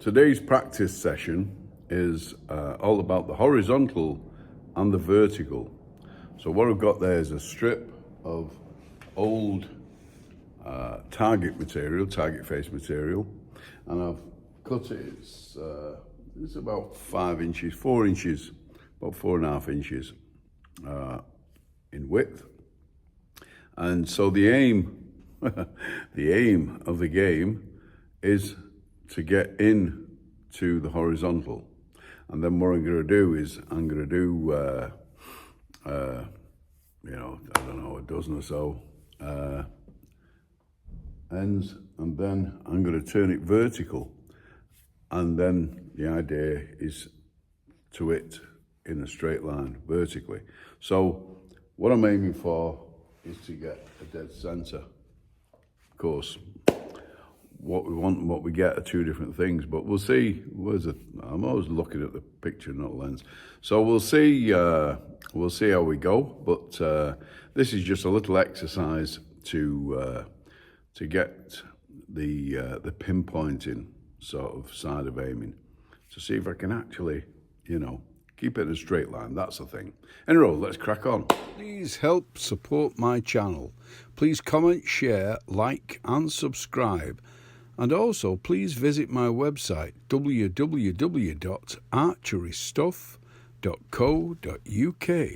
today's practice session is all about the horizontal and the vertical. So what I've got there is a strip of old target material, target face material, and I've cut it. It's about 5 inches, 4 inches, about 4.5 inches in width. And so the aim, the aim of the game is to get in to the horizontal. And then what I'm going to do is I'm going to do, I don't know, a dozen or so ends, and then I'm going to turn it vertical. And then the idea is to hit in a straight line vertically. So what I'm aiming for is to get a dead center. Of course, what we want and what we get are two different things, but we'll see. I'm always looking at the picture, not the lens. So we'll see how we go, but this is just a little exercise to get the pinpointing sort of side of aiming, to see if I can actually, keep it in a straight line. That's the thing. Anyway, let's crack on. Please help support my channel. Please comment, share, like and subscribe. And also please visit my website www.archerystuff.co.uk.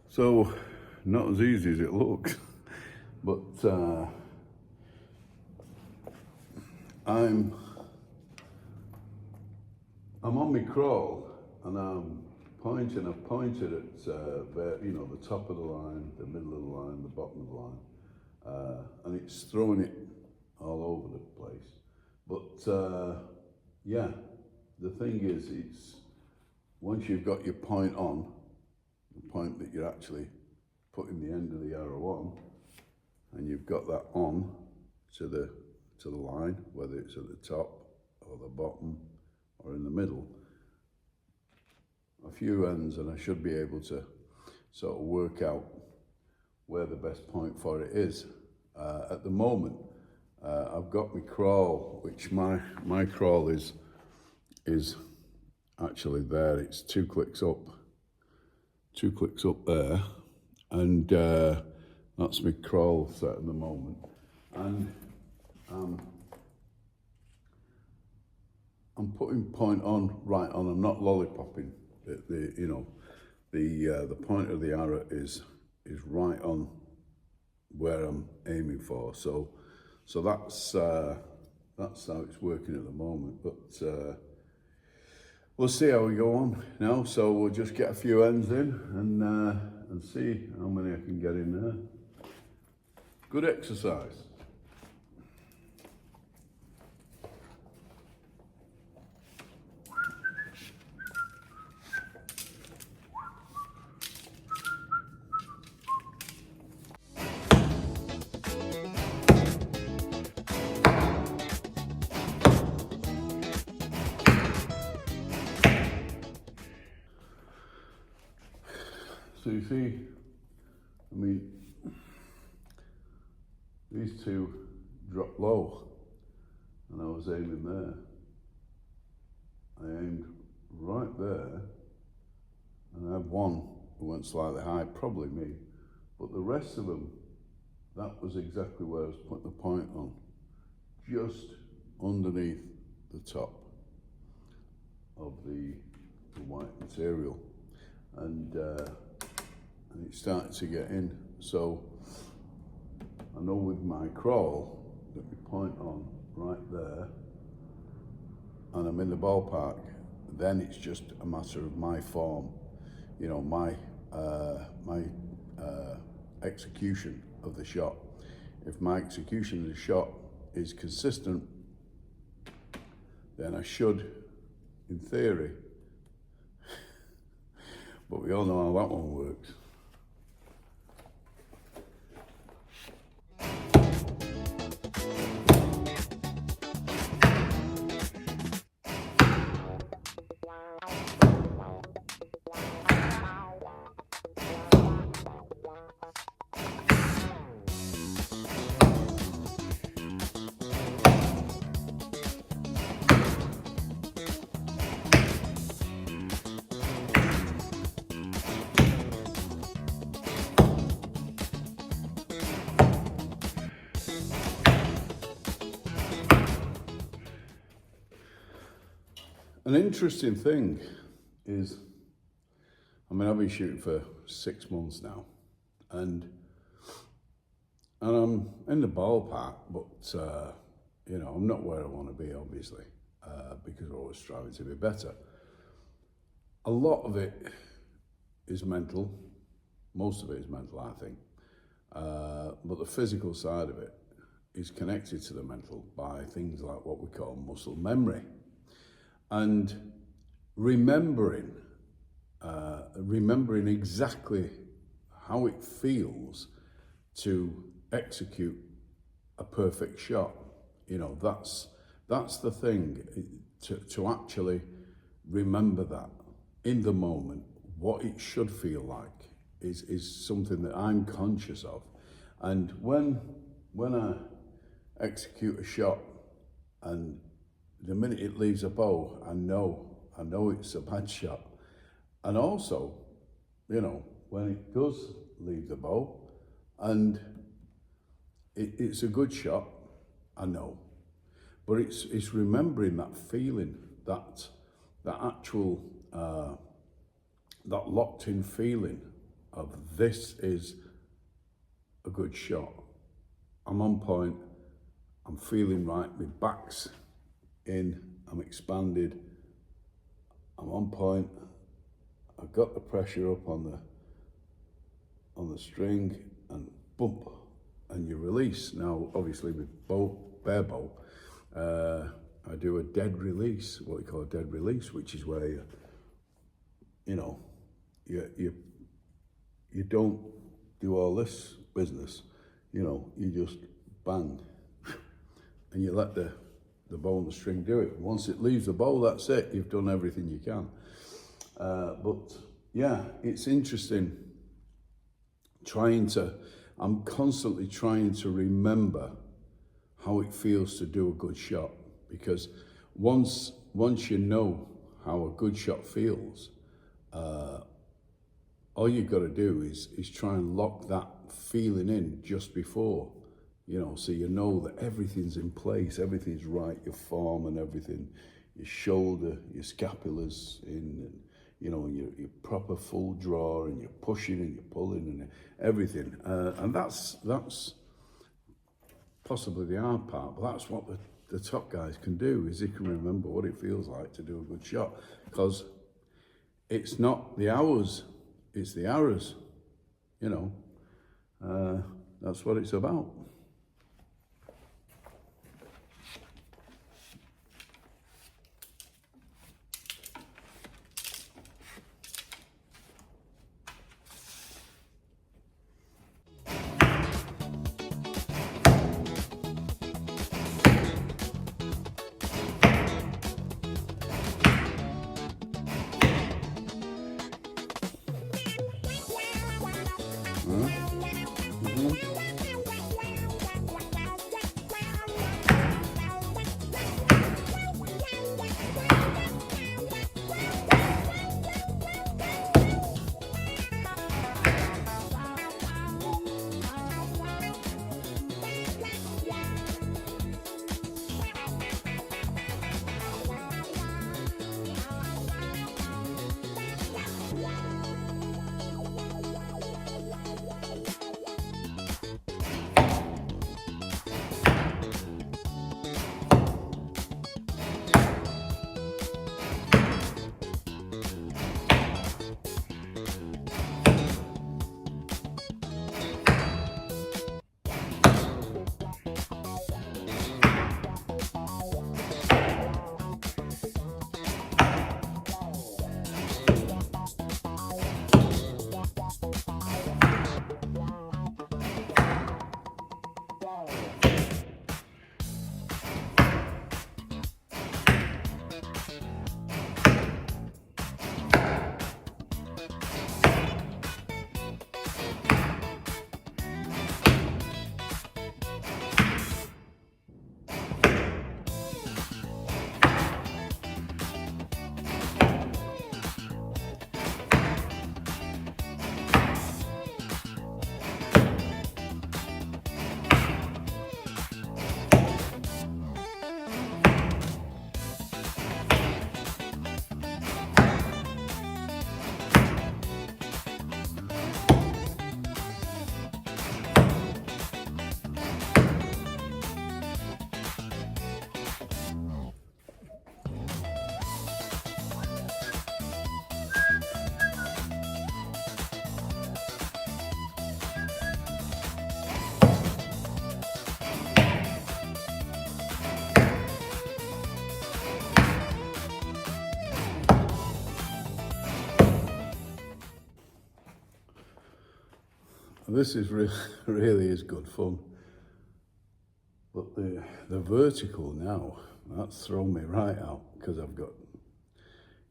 So, not as easy as it looks, but I'm on my crawl, and I've pointed at the top of the line, the middle of the line, the bottom of the line, and it's throwing it all over the place. But the thing is, it's once you've got your point on, the point that you're actually putting the end of the arrow on, and you've got that on to the line, whether it's at the top or the bottom or in the middle, a few ends, and I should be able to sort of work out where the best point for it is. At the moment, I've got my crawl, which my crawl is actually there. It's two clicks up there, and that's my crawl set at the moment. And I'm putting point on right on. I'm not lollipopping. The point of the arrow is right on where I'm aiming for. So that's how it's working at the moment. But we'll see how we go on now. So we'll just get a few ends in and see how many I can get in there. Good exercise. So you see, these two dropped low, and I was aiming there. I aimed right there, and I had one who went slightly high, probably me, but the rest of them, that was exactly where I was putting the point on, just underneath the top of the white material, and it's starting to get in. So I know with my crawl that we point on right there, and I'm in the ballpark. Then it's just a matter of my form, my execution of the shot. If my execution of the shot is consistent, then I should, in theory, but we all know how that one works. An interesting thing is, I mean, I've been shooting for 6 months now, and I'm in the ballpark, but you know, I'm not where I want to be, obviously, because we're always striving to be better. A lot of it is mental. Most of it is mental, I think. But the physical side of it is connected to the mental by things like what we call muscle memory. And remembering exactly how it feels to execute a perfect shot. You know, that's the thing, to actually remember that in the moment, what it should feel like is something that I'm conscious of. And when I execute a shot and the minute it leaves a bow, I know it's a bad shot. And also, you know, when it does leave the bow and it's a good shot, I know. But it's remembering that feeling, that actual, that locked in feeling of this is a good shot. I'm on point, I'm feeling right, my back's in, I'm expanded, I'm on point, I've got the pressure up on the string, and bump, and you release. Now, obviously with Barebow, I do a dead release, what we call a dead release, which is where you don't do all this business, you know, you just bang, and you let the bow and the string do it. Once it leaves the bow, that's it, you've done everything you can. But yeah, it's interesting I'm constantly trying to remember how it feels to do a good shot, because once you know how a good shot feels, all you've got to do is try and lock that feeling in just before, you know, so you know that everything's in place, everything's right, your form and everything, your shoulder, your scapula's in, and, you know, your proper full draw, and you're pushing and you're pulling and everything. And that's possibly the hard part, but that's what the top guys can do, is they can remember what it feels like to do a good shot, because it's not the hours, it's the arrows, you know. That's what it's about. this is really is good fun. But the vertical now, that's thrown me right out, because I've got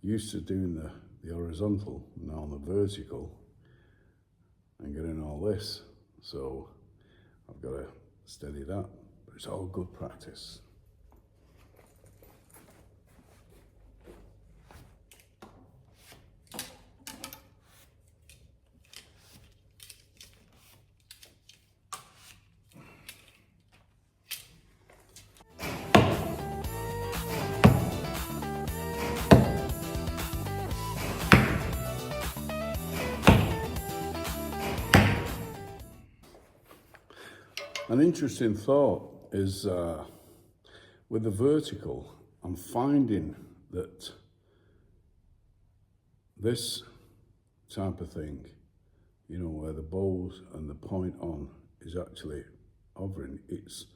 used to doing the horizontal, now the vertical, and getting all this. So I've got to steady that, but it's all good practice. An interesting thought is with the vertical, I'm finding that this type of thing, you know, where the bows and the point on is actually hovering, it's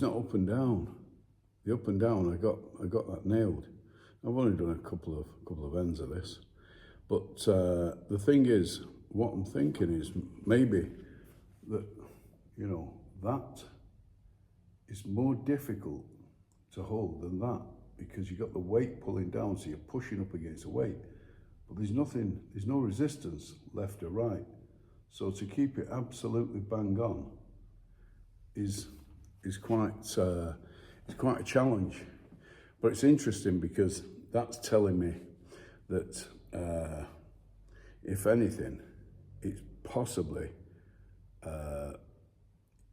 not up and down. The up and down, I got that nailed. I've only done a couple of ends of this, but the thing is, what I'm thinking is maybe that, you know, that is more difficult to hold than that, because you've got the weight pulling down, so you're pushing up against the weight, but there's no resistance left or right. So to keep it absolutely bang on is quite it's quite a challenge. But it's interesting, because that's telling me that if anything, it's possibly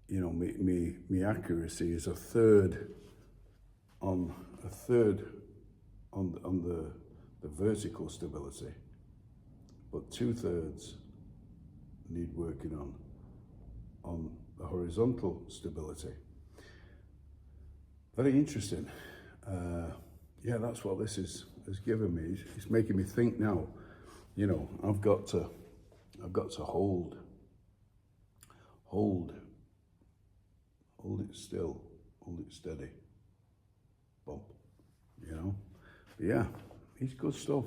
you know, me accuracy is a third on the vertical stability, but 2/3 need working on the horizontal stability. Very interesting. Yeah, that's what this has given me. It's making me think now. You know, I've got to hold it still, hold it steady, bump, you know. But yeah, it's good stuff.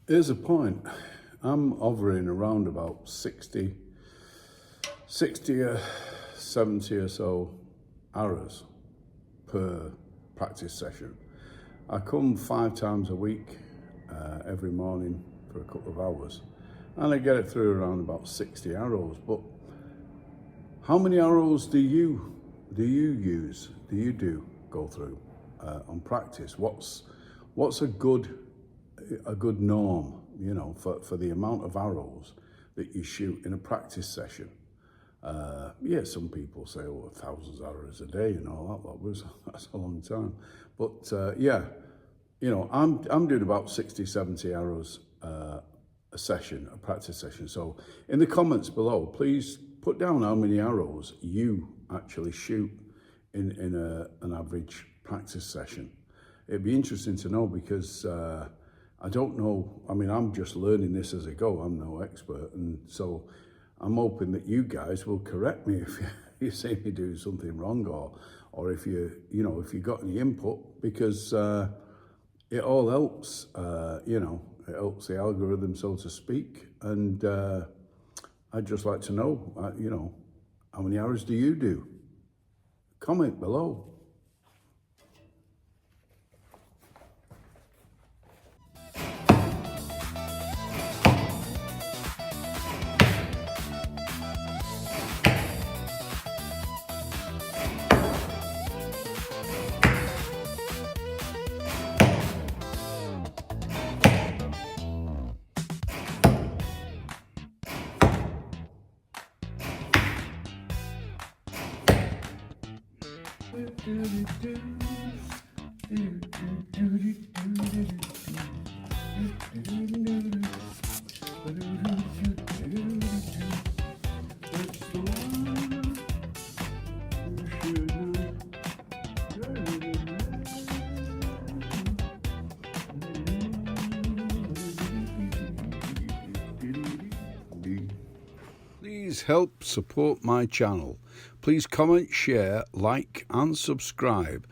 Here's a point. I'm hovering around about 60 or 70 or so arrows per practice session. I come 5 times a week, every morning for a couple of hours, and I get it through around about 60 arrows. But how many arrows do you use? Do you go through on practice? What's a good norm, you know, for the amount of arrows that you shoot in a practice session? Yeah, some people say, oh, 1,000 arrows a day and all that. That's a long time. But yeah, you know, I'm doing about 60, 70 arrows a session, a practice session. So in the comments below, please put down how many arrows you actually shoot in an average practice session. It'd be interesting to know, because I don't know. I mean, I'm just learning this as I go. I'm no expert, and so I'm hoping that you guys will correct me if you see me do something wrong, or if you got any input, because it all helps. You know, it helps the algorithm, so to speak. And I'd just like to know, you know, how many hours do you do? Comment below. Please help support my channel. Please comment, share, like and subscribe.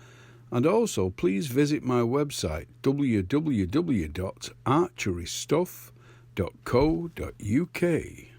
And also please visit my website www.archerystuff.co.uk.